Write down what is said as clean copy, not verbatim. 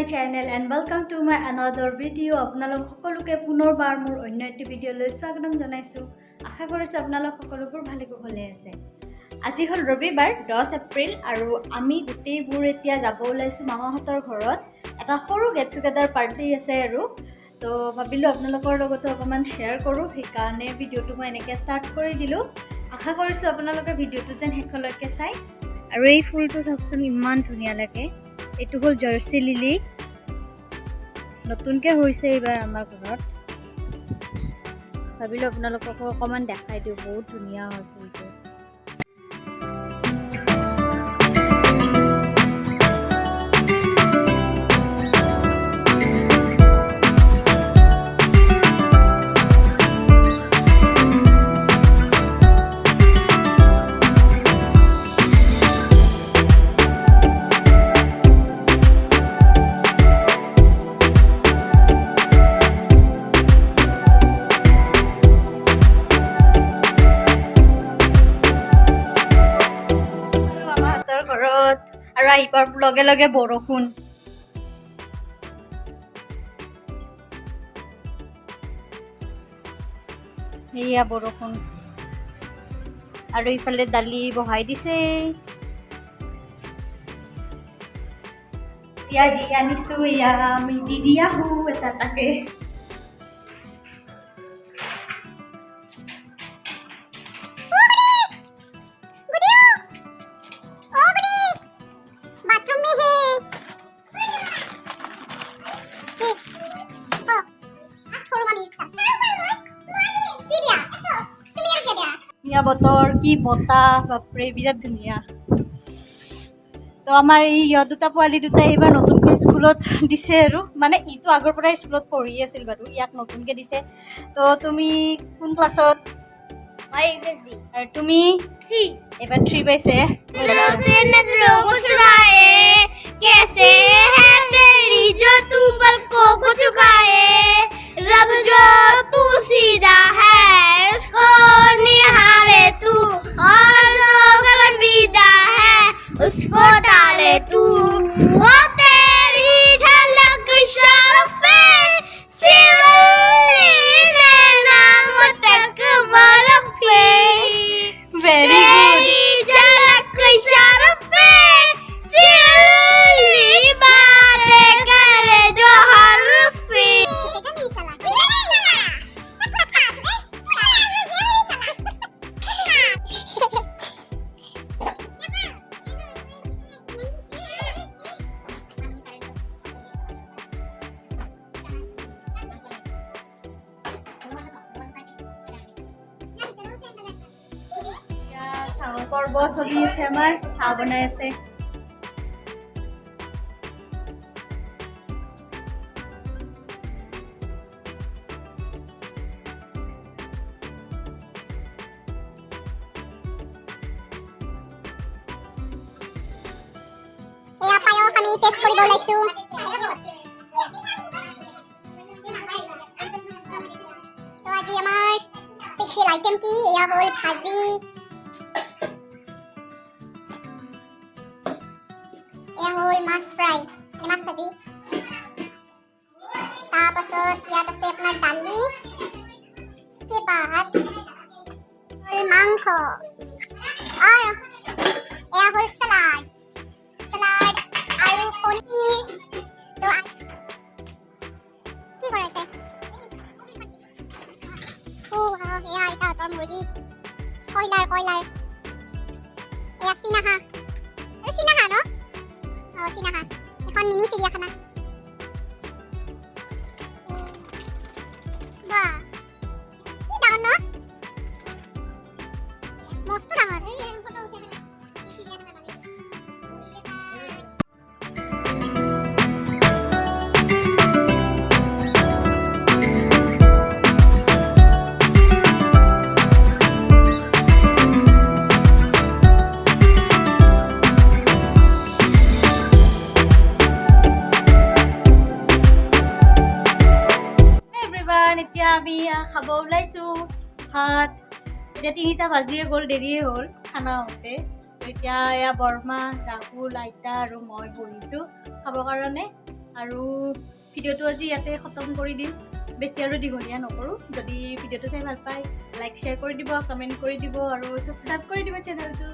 my channel and welcome to my another video. আপোনালোক সকলোকে পুনৰবাৰ মোৰ অন্য এটা ভিডিঅ'লৈ স্বাগতম জনাইছো। আশা কৰিছো আপোনালোক সকলোবোৰ ভালে কুশলে আছে। আজি হল ৰবিবাৰ 10 এপ্ৰিল আৰু আমি গোটেইবোৰ এতিয়া যাব ওলাইছো মামাহঁতৰ ঘৰত। এটা সৰু গেট টুগেদাৰ পাৰ্টি আছে আৰু তো ভাবিলো আপোনালোকৰ লগত অকমান শেয়াৰ কৰো, সেইকাৰণে ভিডিঅ'টো মই এনেকৈ ষ্টাৰ্ট কৰি দিলো। আশা কৰিছো আপোনালোকে ভিডিঅ'টো যেন শেষলৈকে চাই। আৰু এই ফুলটো চাওকচোন ইমান ধুনীয়া লাগে। এইটো হল জাৰ্চি লিলি, নতুনকৈ হৈছে এইবাৰ আমাৰ ঘৰত। ভাবিলো আপোনালোকক অকমান দেখাই দিওঁ, বহুত ধুনীয়া হয় ফুলটো। আৰু আহিবৰ লগে লগে বৰষুণ। এয়া বৰষুণ আৰু ইফালে দালি বহাই দিছে। এতিয়া যি আনিছো এয়া আমি দি আহো এটা তাকে। বতৰ কি বতাহ, বাপৰে বিৰাট ধুনীয়া। তো আমাৰ এই দুটা পোৱালি দুটাই এইবাৰ নতুনকৈ স্কুলত দিছে আৰু মানে ইটো আগৰ পৰাই স্কুলত পঢ়ি আছিল বাৰু, ইয়াক নতুনকৈ দিছে। তো তুমি কোন ক্লাছত? আৰু তুমি এবাৰ 3 পাইছে। उसको डाले तू वो तेरी झलक शर्फे सिवली नाम तक बर्फे वेरी गुड। झलक शर्फे सिवली बातें करे जो हरफे। চাহ পৰ্ব চলি আছে, আমাৰ চাহ বনাই আছে। এয়া পায়স আমি টেষ্ট কৰিব ওলাইছো। তো আজি আমাৰ স্পেশাল আইটেম কি? এয়া হ'ল ভাজি, এয়া হ'ল মাছ ফ্ৰাই, মাছ ভাজি। তাৰপাছত ইয়াত আছে আপোনাৰ দালি, ভাত, মাংস আৰু এয়া হ'ল চালাড আৰু পনীৰ। তো কি কৰিছে? এয়া আইতাহঁতৰ মুৰ্গী, কয়লাৰ এয়া চীনাহাঁহ ন? চীনাহাঁহ, এখন মিনি চিৰিয়াখানা। বাহ, কি ডাঙৰ ন? মস্ত ডাঙৰ। এতিয়া আমি খাব ওলাইছো ভাত। এতিয়া 3টা বাজিয়ে গ'ল, দেৰিয়ে হ'ল খানা হওঁতে। তো এতিয়া এয়া বৰমা, ৰাহুল, আইতা আৰু মই বহিছোঁ খাবৰ কাৰণে। আৰু ভিডিঅ'টো আজি ইয়াতে খতম কৰি দিম, বেছি আৰু দীঘলীয়া নকৰোঁ। যদি ভিডিঅ'টো চাই ভাল পায় লাইক শ্বেয়াৰ কৰি দিব, কমেণ্ট কৰি দিব আৰু ছাবস্ক্ৰাইব কৰি দিব চেনেলটো।